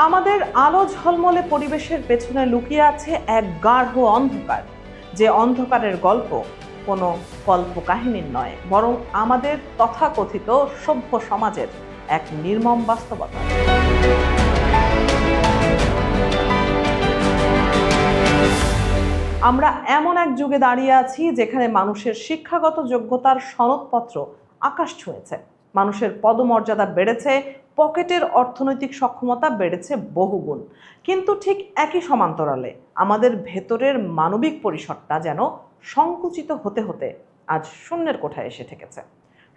আমাদের আলো ঝলমলে পরিবেশের পেছনে লুকিয়ে আছে এক গাঢ় অন্ধকার, যে অন্ধকারের গল্প কোনো কল্পকাহিনীর নয়, বরং আমাদের তথাকথিত সভ্য সমাজের এক নির্মম বাস্তবতা। আমরা এমন এক যুগে দাঁড়িয়ে আছি যেখানে মানুষের শিক্ষাগত যোগ্যতার সনদপত্র আকাশ ছুঁয়েছে, মানুষের পদমর্যাদা বেড়েছে, পকেটের অর্থনৈতিক সক্ষমতা বেড়েছে বহুগুণ। কিন্তু ঠিক একই সমান্তরালে আমাদের ভেতরের মানবিক পরিসরটা যেন সংকুচিত হতে হতে আজ শূন্যের কোঠায় এসে ঠেকেছে।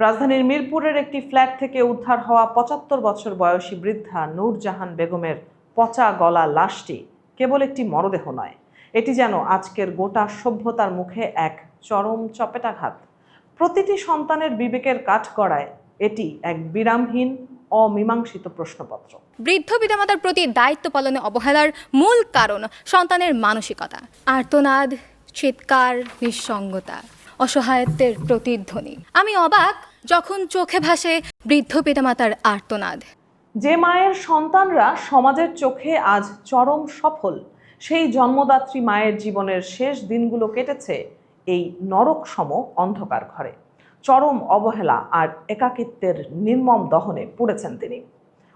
রাজধানীর মিরপুরের একটি ফ্ল্যাট থেকে উদ্ধার হওয়া ৭৫ বছর বয়সী বৃদ্ধা নূরজাহান বেগমের পচা গলা লাশটি কেবল একটি মরদেহ নয়, এটি যেন আজকের গোটা সভ্যতার মুখে এক চরম চপেটাঘাত। প্রতিটি সন্তানের বিবেকের কাঠগড়ায় এটি এক বিরামহীন অমীমাংসিত প্রশ্নপত্র। বৃদ্ধ পিতামাতার প্রতি দায়িত্ব পালনে অবহেলার মূল কারণ সন্তানের মানসিকতা, আর্তনাদ, চিৎকার, নিঃসঙ্গতা, অসহায়ত্বের প্রতিধ্বনি। আমি অবাক যখন চোখে ভাসে বৃদ্ধ পিতামাতার আর্তনাদ। যে মায়ের সন্তানরা সমাজের চোখে আজ চরম সফল, সেই জন্মদাত্রী মায়ের জীবনের শেষ দিনগুলো কেটেছে এই নরকসম অন্ধকার ঘরে। চরম অবহেলা আর একাকিত্বের নির্মম দহনে পুড়েছেন তিনি।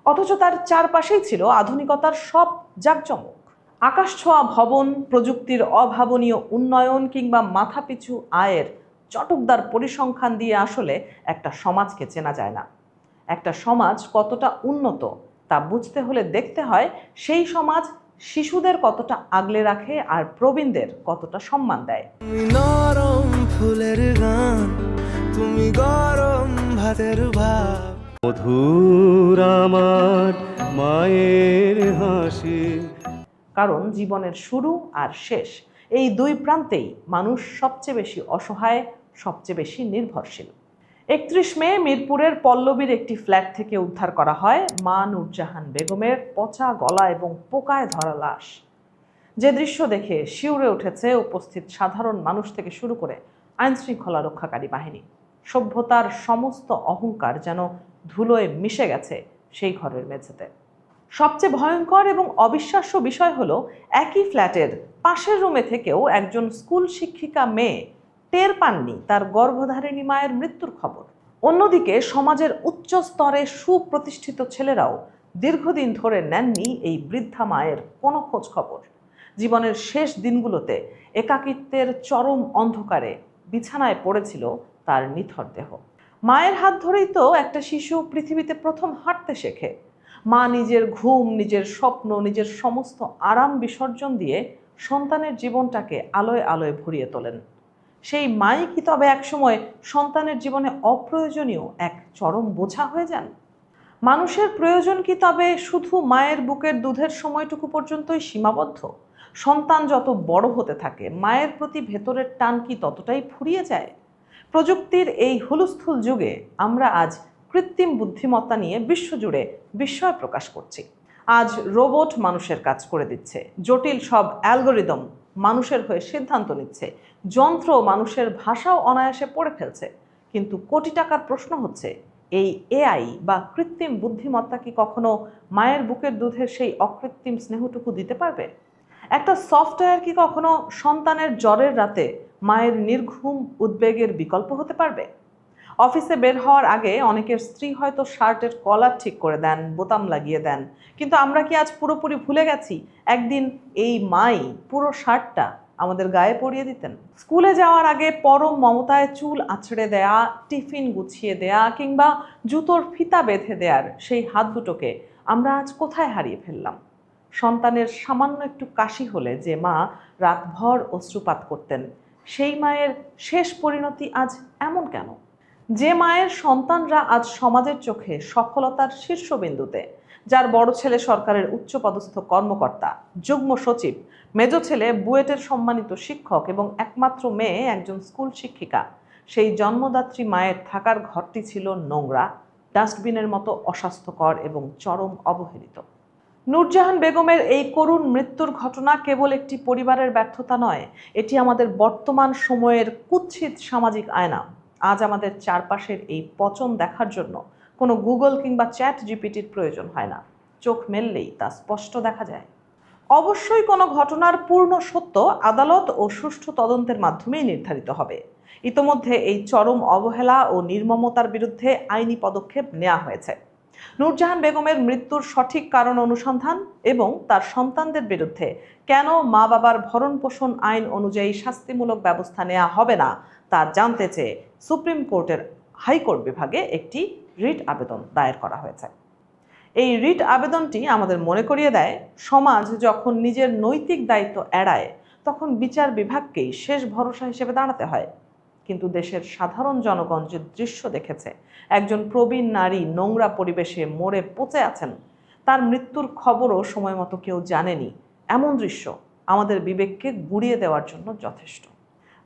অথচ তার চারপাশেই ছিল আধুনিকতার সব জাঁকজমক। আকাশছোঁয়া ভবন, প্রযুক্তির অভাবনীয় উন্নয়ন কিংবা মাথাপিছু আয়ের চটকদার পরিসংখ্যান দিয়ে আসলে একটা সমাজকে চেনা যায় না। একটা সমাজ কতটা উন্নত তা বুঝতে হলে দেখতে হয় সেই সমাজ শিশুদের কতটা আগলে রাখে আর প্রবীণদের কতটা সম্মান দেয়। নরম ফুলের গান, তুমি গরম ভাতের ভাব, মধুর আমার মায়ের হাসি। কারণ জীবনের শুরু আর শেষ, এই দুই প্রান্তেই মানুষ সবচেয়ে বেশি অসহায়, সবচেয়ে বেশি নির্ভরশীল। ৩১ মে মিরপুরের পল্লবীর একটি ফ্ল্যাট থেকে উদ্ধার করা হয় মা নূরজাহান বেগমের পচা গলা এবং পোকায় ধরা লাশ। যে দৃশ্য দেখে শিউরে উঠেছে উপস্থিত সাধারণ মানুষ থেকে শুরু করে আইনশৃঙ্খলা রক্ষাকারী বাহিনী। সভ্যতার সমস্ত অহংকার যেন ধুলোয় মিশে গেছে সেই ঘরের মেঝেতে। সবচেয়ে ভয়ঙ্কর এবং অবিশ্বাস্য বিষয় হলো, একই ফ্ল্যাটের পাশের রুমে থেকেও একজন স্কুল শিক্ষিকা মেয়ে টের পাননি তার গর্ভধারিণী মায়ের মৃত্যুর খবর। অন্যদিকে সমাজের উচ্চ স্তরে সুপ্রতিষ্ঠিত ছেলেরাও দীর্ঘদিন ধরে নেননি এই বৃদ্ধা মায়ের কোনো খোঁজ খবর। জীবনের শেষ দিনগুলোতে একাকিত্বের চরম অন্ধকারে বিছানায় পড়েছিল তার নিথর দেহ। মায়ের হাত ধরেই তো একটা শিশু পৃথিবীতে প্রথম হাঁটতে শেখে। মা নিজের ঘুম, নিজের স্বপ্ন, নিজের সমস্ত আরাম বিসর্জন দিয়ে সন্তানের জীবনটাকে আলোয় আলোয় ভরিয়ে তোলেন। সেই মাই কি তবে একসময় সন্তানের জীবনে অপ্রয়োজনীয় এক চরম বোঝা হয়ে যান? মানুষের প্রয়োজন কি তবে শুধু মায়ের বুকের দুধের সময়টুকু পর্যন্তই সীমাবদ্ধ? সন্তান যত বড় হতে থাকে, মায়ের প্রতি ভেতরের টান কি ততটাই ফুরিয়ে যায়? প্রযুক্তির এই হুলস্থুল যুগে আমরা আজ কৃত্রিম বুদ্ধিমত্তা নিয়ে বিশ্বজুড়ে বিস্ময় প্রকাশ করছি। আজ রোবট মানুষের কাজ করে দিচ্ছে, জটিল সব অ্যালগোরিদম মানুষের হয়ে সিদ্ধান্ত নিচ্ছে, যন্ত্র মানুষের ভাষাও অনায়াসে পড়ে ফেলছে। কিন্তু কোটি টাকার প্রশ্ন হচ্ছে, এই এআই বা কৃত্রিম বুদ্ধিমত্তা কি কখনো মায়ের বুকের দুধের সেই অকৃত্রিম স্নেহটুকু দিতে পারবে? একটা সফটওয়্যার কি কখনো সন্তানের জ্বরের রাতে মায়ের নির্ঘুম উদ্বেগের বিকল্প হতে পারবে? অফিসে বের হওয়ার আগে অনেকের স্ত্রী হয়তো শার্টের কলার ঠিক করে দেন, বোতাম লাগিয়ে দেন, কিন্তু আমরা কি আজ পুরোপুরি ভুলে গেছি একদিন এই মাই পুরো শার্টটা আমাদের গায়ে পরিয়ে দিতেন? স্কুলে যাওয়ার আগে পরম মমতায় চুল আঁচড়ে দেয়া, টিফিন গুছিয়ে দেয়া কিংবা জুতোর ফিতা বেঁধে দেওয়ার সেই হাত দুটোকে আমরা আজ কোথায় হারিয়ে ফেললাম? সন্তানের সামান্য একটু কাশি হলে যে মা রাতভর অশ্রুপাত করতেন, সেই মায়ের শেষ পরিণতি আজ এমন কেন? যে মায়ের সন্তানরা আজ সমাজের চোখে সফলতার শীর্ষবিন্দুতে, যার বড় ছেলে সরকারের উচ্চপদস্থ কর্মকর্তা, যুগ্ম সচিব, মেজ ছেলে বুয়েটের সম্মানিত শিক্ষক এবং একমাত্র মেয়ে একজন স্কুল শিক্ষিকা, সেই জন্মদাত্রী মায়ের থাকার ঘরটি ছিল নোংরা, ডাস্টবিনের মতো অস্বাস্থ্যকর এবং চরম অবহেলিত। নূরজাহান বেগমের এই করুণ মৃত্যুর ঘটনা কেবল একটি পরিবারের ব্যর্থতা নয়, এটি আমাদের বর্তমান সময়ের কুৎসিত সামাজিক আয়না। আজ আমাদের চারপাশের এই পচন দেখার জন্য কোনো গুগল কিংবা চ্যাট জিপিটির প্রয়োজন হয় না। চোখ মেললেই তা স্পষ্ট দেখা যায়। অবশ্যই কোনো ঘটনার পূর্ণ সত্য আদালত ও সুষ্ঠু তদন্তের মাধ্যমেই নির্ধারিত হবে। ইতোমধ্যে এই চরম অবহেলা ও নির্মমতার বিরুদ্ধে আইনি পদক্ষেপ নেওয়া হয়েছে। নূরজাহান বেগমের মৃত্যুর সঠিক কারণ অনুসন্ধান এবং তার সন্তানদের বিরুদ্ধে কেন মা বাবার ভরণ পোষণ আইন অনুযায়ী শাস্তিমূলক ব্যবস্থা নেওয়া হবে না তা জানতে চেয়ে সুপ্রিম কোর্টের হাইকোর্ট বিভাগে একটি রিট আবেদন দায়ের করা হয়েছে। এই রিট আবেদনটি আমাদের মনে করিয়ে দেয়, সমাজ যখন নিজের নৈতিক দায়িত্ব এড়ায় তখন বিচার বিভাগকেই শেষ ভরসা হিসেবে দাঁড়াতে হয়। কিন্তু দেশের সাধারণ জনগণ যে দৃশ্য দেখেছে, একজন প্রবীণ নারী নোংরা পরিবেশে মরে পচে আছেন, তার মৃত্যুর খবরও সময় মতো কেউ জানেনি, এমন দৃশ্য আমাদের বিবেককে গুঁড়িয়ে দেওয়ার জন্য যথেষ্ট।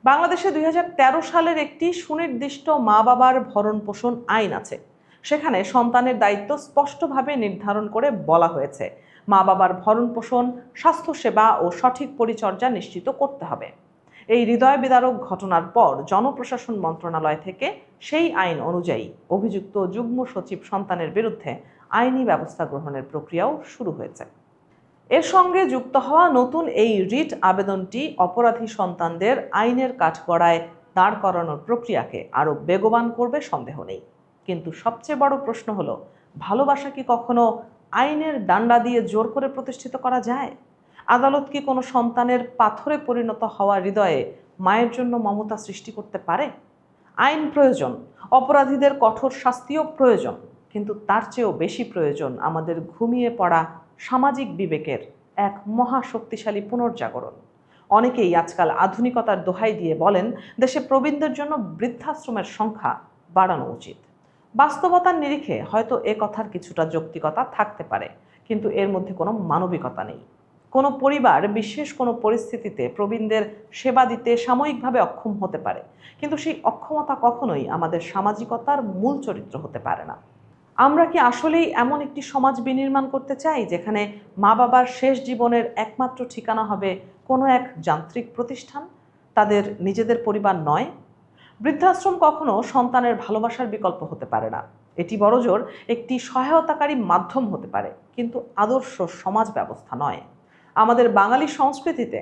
বাংলাদেশে 2013 সালের একটি সুনির্দিষ্ট মা বাবার ভরণ পোষণ আইন আছে। সেখানে সন্তানের দায়িত্ব স্পষ্টভাবে নির্ধারণ করে বলা হয়েছে, মা বাবার ভরণ পোষণ, স্বাস্থ্যসেবা ও সঠিক পরিচর্যা নিশ্চিত করতে হবে। এই হৃদয় বিদারক ঘটনার পর জনপ্রশাসন মন্ত্রণালয় থেকে সেই আইন অনুযায়ী অভিযুক্ত যুগ্ম সচিব সন্তানের বিরুদ্ধে আইনি ব্যবস্থা গ্রহণের প্রক্রিয়াও শুরু হয়েছে। এর সঙ্গে যুক্ত হওয়া নতুন এই রিট আবেদনটি অপরাধী সন্তানদের আইনের কাঠগড়ায় দাঁড় করানোর প্রক্রিয়াকে আরও বেগবান করবে সন্দেহ নেই। কিন্তু সবচেয়ে বড় প্রশ্ন হলো, ভালোবাসা কি কখনো আইনের ডান্ডা দিয়ে জোর করে প্রতিষ্ঠিত করা যায়? আদালত কি কোনো সন্তানের পাথরে পরিণত হওয়া হৃদয়ে মায়ের জন্য মমতা সৃষ্টি করতে পারে? আইন প্রয়োজন, অপরাধীদের কঠোর শাস্তিও প্রয়োজন, কিন্তু তার চেয়েও বেশি প্রয়োজন আমাদের ঘুমিয়ে পড়া সামাজিক বিবেকের এক মহা শক্তিশালী পুনর্জাগরণ। অনেকেই আজকাল আধুনিকতার দোহাই দিয়ে বলেন, দেশে প্রবীণদের জন্য বৃদ্ধাশ্রমের সংখ্যা বাড়ানো উচিত। বাস্তবতার নিরিখে হয়তো এ কথার কিছুটা যৌক্তিকতা থাকতে পারে, কিন্তু এর মধ্যে কোনো মানবিকতা নেই। কোনো পরিবার বিশেষ কোনো পরিস্থিতিতে প্রবীণদের সেবা দিতে সাময়িকভাবে অক্ষম হতে পারে, কিন্তু সেই অক্ষমতা কখনোই আমাদের সামাজিকতার মূল চরিত্র হতে পারে না। আমরা কি আসলেই এমন একটি সমাজ বিনির্মাণ করতে চাই যেখানে মা বাবার শেষ জীবনের একমাত্র ঠিকানা হবে কোনো এক যান্ত্রিক প্রতিষ্ঠান, তাদের নিজেদের পরিবার নয়? বৃদ্ধাশ্রম কখনো সন্তানের ভালোবাসার বিকল্প হতে পারে না। এটি বড়জোর একটি সহায়তাকারী মাধ্যম হতে পারে, কিন্তু আদর্শ সমাজ ব্যবস্থা নয়। আমাদের বাঙালি সংস্কৃতিতে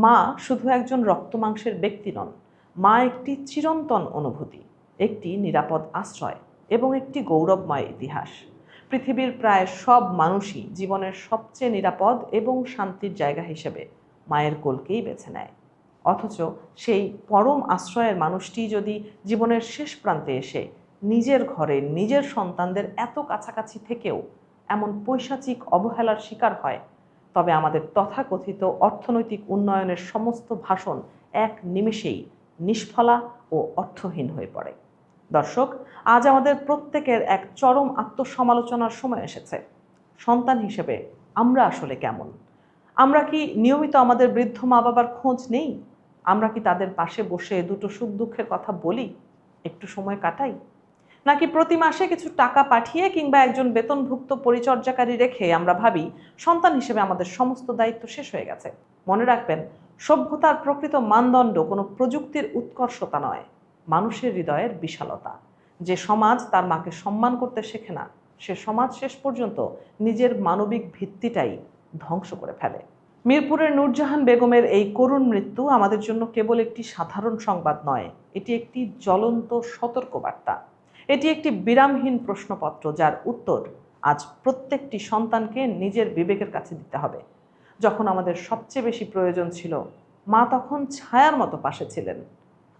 মা শুধু একজন রক্তমাংসের ব্যক্তি নন, মা একটি চিরন্তন অনুভূতি, একটি নিরাপদ আশ্রয় এবং একটি গৌরবময় ইতিহাস। পৃথিবীর প্রায় সব মানুষই জীবনের সবচেয়ে নিরাপদ এবং শান্তির জায়গা হিসেবে মায়ের কোলকেই বেছে নেয়। অথচ সেই পরম আশ্রয়ের মানুষটি যদি জীবনের শেষ প্রান্তে এসে নিজের ঘরে নিজের সন্তানদের এত কাছাকাছি থেকেও এমন পৈশাচিক অবহেলার শিকার হয়, তবে আমাদের তথাকথিত অর্থনৈতিক উন্নয়নের সমস্ত ভাষণ এক নিমেষেই নিষ্ফলা ও অর্থহীন হয়ে পড়ে। দর্শক, আজ আমাদের প্রত্যেকের এক চরম আত্মসমালোচনার সময় এসেছে। সন্তান হিসেবে আমরা আসলে কেমন? আমরা কি নিয়মিত আমাদের বৃদ্ধ মা বাবার খোঁজ নেই? আমরা কি তাদের পাশে বসে দুটো সুখ দুঃখের কথা বলি, একটু সময় কাটাই? নাকি প্রতি মাসে কিছু টাকা পাঠিয়ে কিংবা একজন বেতনভুক্ত পরিচর্যাকারী রেখে আমরা ভাবি সন্তান হিসেবে আমাদের সমস্ত দায়িত্ব শেষ হয়ে গেছে? মনে রাখবেন, সভ্যতার প্রকৃত মানদণ্ড কোনো প্রযুক্তির উৎকর্ষতা নয়, মানুষের হৃদয়ের বিশালতা। যে সমাজ তার মাকে সম্মান করতে শেখে না, সে সমাজ শেষ পর্যন্ত নিজের মানবিক ভিত্তিটাই ধ্বংস করে ফেলে। মিরপুরের নূরজাহান বেগমের এই করুণ মৃত্যু আমাদের জন্য কেবল একটি সাধারণ সংবাদ নয়, এটি একটি জ্বলন্ত সতর্কবার্তা। এটি একটি বিরামহীন প্রশ্নপত্র, যার উত্তর আজ প্রত্যেকটি সন্তানকে নিজের বিবেকের কাছে দিতে হবে। যখন আমাদের সবচেয়ে বেশি প্রয়োজন ছিল, মা তখন ছায়ার মতো পাশে ছিলেন।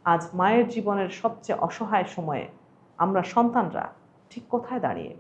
আজ মায়ের জীবনের সবচেয়ে অসহায় সময়ে আমরা সন্তানরা ঠিক কোথায় দাঁড়িয়ে?